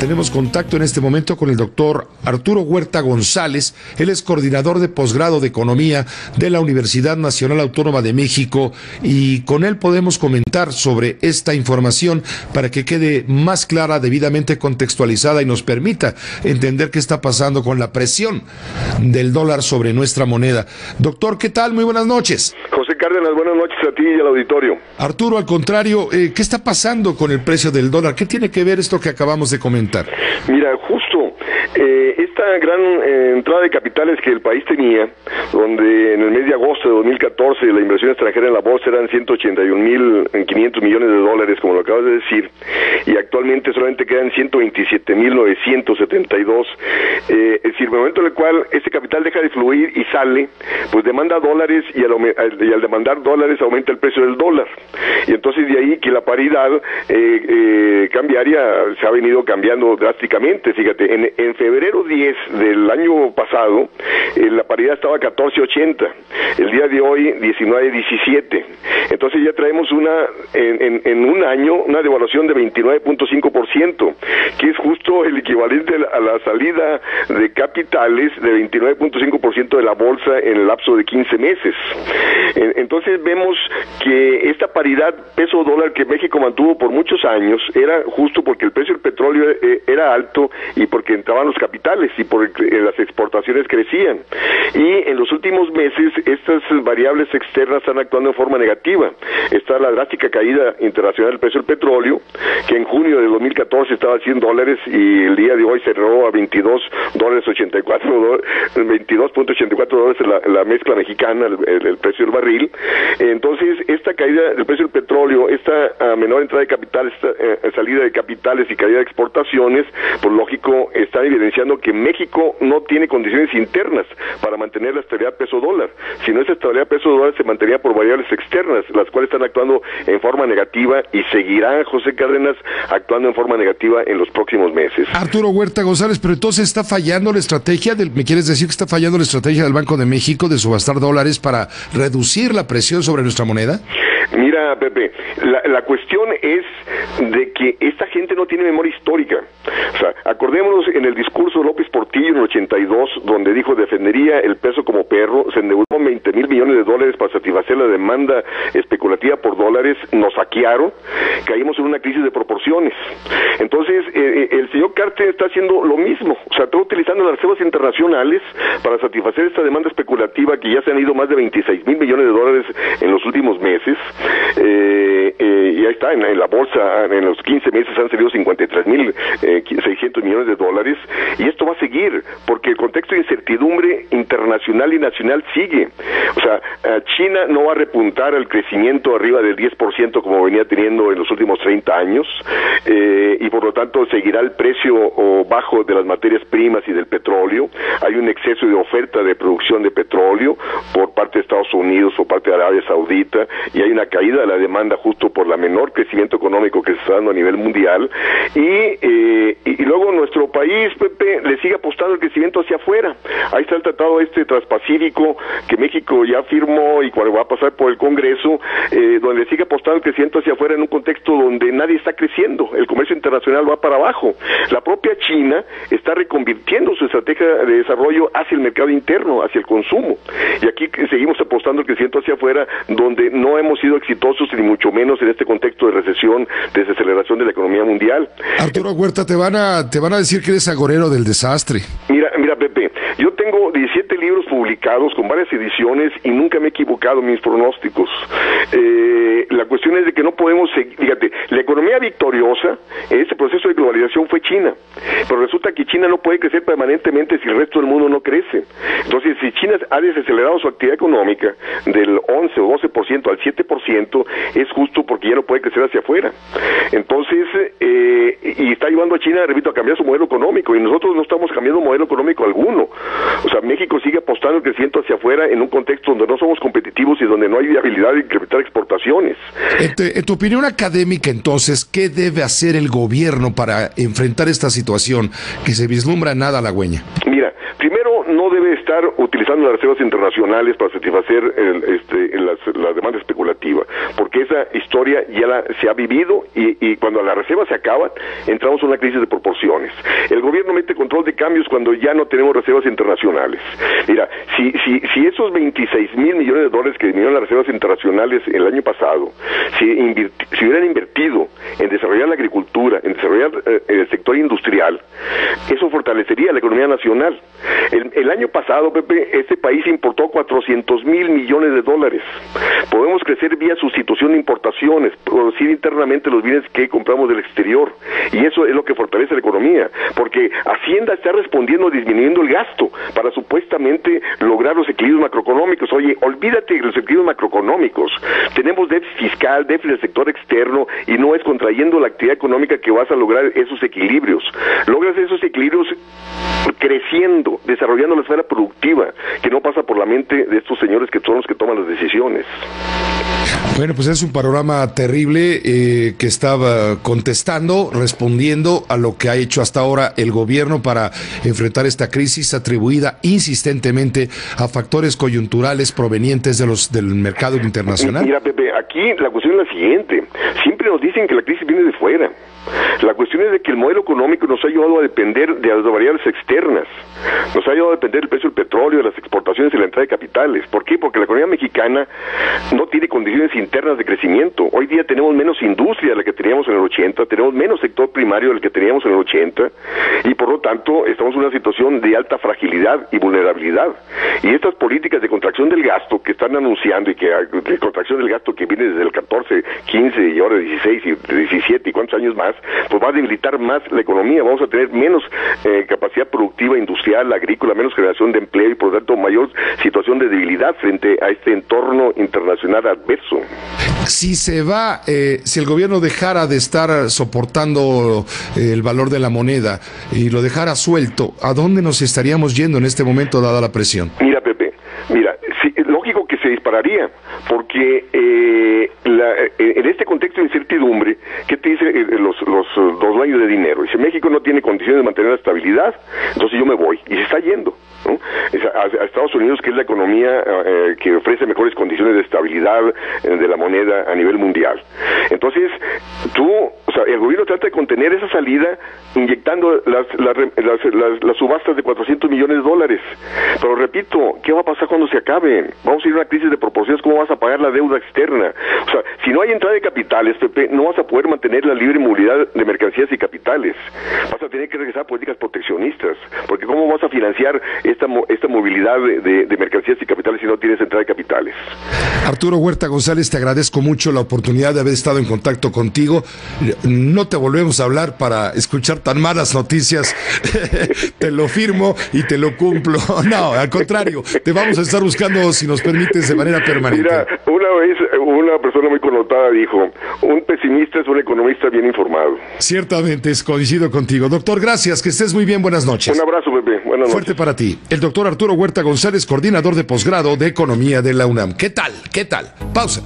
Tenemos contacto en este momento con el doctor Arturo Huerta González. Él es coordinador de posgrado de Economía de la Universidad Nacional Autónoma de México, y con él podemos comentar sobre esta información para que quede más clara, debidamente contextualizada y nos permita entender qué está pasando con la presión del dólar sobre nuestra moneda. Doctor, ¿qué tal? Muy buenas noches. José Cárdenas, buenas noches a ti y al auditorio. Arturo, al contrario, ¿qué está pasando con el precio del dólar? ¿Qué tiene que ver esto que acabamos de comentar? Mira, justo esta gran entrada de capitales que el país tenía, donde en el mes de agosto de 2014 la inversión extranjera en la bolsa eran 181.500 millones de dólares, como lo acabas de decir, y actualmente solamente quedan 127.972. Es decir, el momento en el cual ese capital deja de fluir y sale, pues demanda dólares, y al demandar dólares aumenta el precio del dólar. Y entonces de ahí que la paridad cambiaria se ha venido cambiando drásticamente. Fíjate, en febrero 10 del año pasado, la paridad estaba a 14.80, el día de hoy 19.17. Entonces ya traemos en un año una devaluación de 29.5%, que es justo el equivalente a la salida de capitales de 29.5% de la bolsa en el lapso de 15 meses. Entonces vemos que esta paridad peso-dólar que México mantuvo por muchos años era justo porque el precio del petróleo era alto y porque entraban los capitales y porque las exportaciones crecían. Y en los últimos meses estas variables externas están actuando en forma negativa. Está la drástica caída internacional del precio del petróleo, que en junio de 2014 estaba a $100 y el día de hoy cerró a $22.84 la mezcla mexicana, el precio del barril. Entonces esta caída del precio del petróleo, esta menor entrada de capitales, esta salida de capitales y caída de exportaciones, por lógico, están evidenciando que México no tiene condiciones internas para mantener la estabilidad peso-dólar. Si no, esa estabilidad peso-dólar se mantenía por variables externas, las cuales están actuando en forma negativa y seguirán, José Cárdenas, actuando en forma negativa en los próximos meses. Arturo Huerta González, pero entonces está fallando la estrategia ¿me quieres decir que está fallando la estrategia del Banco de México de subastar dólares para reducir la presión sobre nuestra moneda? Mira, Pepe, la cuestión es de que esta gente no tiene memoria histórica. O sea, acordémonos en el discurso de López Portillo en el 82, donde dijo defendería el peso como perro, se endeudó 20.000 millones de dólares para satisfacer la demanda especulativa por dólares, nos saquearon, caímos en una crisis de proporciones. Entonces, el señor Carter está haciendo lo mismo, o sea, está utilizando las reservas internacionales para satisfacer esta demanda especulativa, que ya se han ido más de 26.000 millones de dólares en los últimos meses. Y ahí está, en la bolsa, en los 15 meses han salido 53.600 millones de dólares, y esto va a seguir, porque el contexto de incertidumbre internacional y nacional sigue. O sea, China no va a repuntar al crecimiento arriba del 10% como venía teniendo en los últimos 30 años, y por lo tanto seguirá el precio bajo de las materias primas y del petróleo. Hay un exceso de oferta de producción de petróleo por parte de Estados Unidos, por parte de Arabia Saudita, y hay una caída de la demanda justo por la menor crecimiento económico que se está dando a nivel mundial, y luego nuestro país, Pepe, le sigue apostando el crecimiento hacia afuera. Ahí está el tratado transpacífico que México ya firmó y cuando va a pasar por el Congreso, donde sigue apostando el crecimiento hacia afuera en un contexto donde nadie está creciendo, el comercio internacional va para abajo. La propia China está reconvirtiendo su estrategia de desarrollo hacia el mercado interno, hacia el consumo, y aquí seguimos apostando el crecimiento hacia afuera, donde no hemos sido exitosos, ni mucho menos en este contexto de recesión, de desaceleración de la economía mundial. Arturo Huerta, te van a decir que eres agorero del desastre. Mira, Pepe, yo tengo 17 libros publicados con varias ediciones y nunca me he equivocado en mis pronósticos. La cuestión es de que no podemos seguir, fíjate, la economía victoriosa en este proceso de globalización fue China, pero resulta que China no puede crecer permanentemente si el resto del mundo no crece. Entonces, si China ha desacelerado su actividad económica del 11 o 12% al 7%, es justo porque ya no puede crecer hacia afuera. Entonces, y está llevando a China, repito, a cambiar su modelo económico, y nosotros no estamos cambiando modelo económico alguno. O sea, México sigue apostando el crecimiento hacia afuera en un contexto donde no somos competitivos y donde no hay viabilidad de incrementar exportaciones. En tu opinión académica, entonces, ¿qué debe hacer el gobierno para enfrentar esta situación que se vislumbra nada halagüeña? Mira, primero, no debe estar utilizando las reservas internacionales para satisfacer la demanda especulativa, porque esa historia ya se ha vivido y cuando las reservas se acaban, entramos en una crisis de proporciones. El gobierno mete control de cambios cuando ya no tenemos reservas internacionales. Mira, si esos 26,000 millones de dólares que vinieron las reservas internacionales el año pasado, si hubieran invertido en desarrollar la agricultura, en desarrollar el sector industrial, eso fortalecería la economía nacional. El año pasado, Pepe, este país importó 400,000 millones de dólares. Podemos crecer vía sustitución de importaciones, producir internamente los bienes que compramos del exterior, y eso es lo que fortalece la economía, porque Hacienda está respondiendo disminuyendo el gasto para supuestamente lograr los equilibrios macroeconómicos. Oye, olvídate de los equilibrios macroeconómicos. Tenemos déficit fiscal, déficit del sector externo, y no es contrayendo la actividad económica que vas a lograr esos equilibrios. Logras esos equilibrios creciendo, desarrollando la esfera productiva, que no pasa por la mente de estos señores que son los que toman las decisiones. Bueno, pues es un panorama terrible que estaba contestando, respondiendo a lo que ha hecho hasta ahora el gobierno para enfrentar esta crisis atribuida insistentemente a factores coyunturales provenientes del mercado internacional. Mira, Pepe, aquí la cuestión es la siguiente. Siempre nos dicen que la crisis viene de fuera. La cuestión es de que el modelo económico nos ha llevado a depender de las variables externas. Nos ha llevado a depender del precio del petróleo, de las exportaciones y la entrada de capitales. ¿Por qué? Porque la economía mexicana no tiene condiciones internas de crecimiento. Hoy día tenemos menos industria de la que teníamos en el 80, tenemos menos sector primario del que teníamos en el 80, y por lo tanto estamos en una situación de alta fragilidad y vulnerabilidad. Y estas políticas de contracción del gasto que están anunciando, y que de contracción del gasto que viene desde el 14, 15 y ahora 16 y 17 y cuántos años más, pues va a debilitar más la economía. Vamos a tener menos capacidad productiva industrial, agrícola, menos generación de empleo y por lo tanto mayor situación de debilidad frente a este entorno internacional adverso. Si si el gobierno dejara de estar soportando el valor de la moneda y lo dejara suelto, ¿a dónde nos estaríamos yendo en este momento dada la presión? Mira, Pepe, sí, lógico que se dispararía, porque en este contexto de incertidumbre, ¿qué te dicen los dueños de dinero? Dice, México no tiene condiciones de mantener la estabilidad, entonces yo me voy, y se está yendo, ¿no? A Estados Unidos, que es la economía que ofrece mejores condiciones de estabilidad de la moneda a nivel mundial. Entonces, el gobierno trata de contener esa salida inyectando las subastas de 400 millones de dólares. Pero repito, ¿qué va a pasar cuando se acaben? Vamos a ir a una crisis de proporciones. ¿Cómo vas a pagar la deuda externa? O sea, si no hay entrada de capitales, Pepe, no vas a poder mantener la libre movilidad de mercancías y capitales. Vas a tener que regresar a políticas proteccionistas, porque ¿cómo vas a financiar esta movilidad de mercancías y capitales si no tienes entrada de capitales? Arturo Huerta González, te agradezco mucho la oportunidad de haber estado en contacto contigo. No te volvemos a hablar para escuchar tan malas noticias. Te lo firmo y te lo cumplo. No, al contrario, te vamos a estar buscando, si nos permites, de manera permanente. Mira, una vez una persona muy connotada dijo, un pesimista es un economista bien informado. Ciertamente, coincido contigo. Doctor, gracias, que estés muy bien, buenas noches. Un abrazo, Pepe, buenas noches. Fuerte para ti. El doctor Arturo Huerta González, coordinador de posgrado de Economía de la UNAM. ¿Qué tal? ¿Qué tal? Pausa.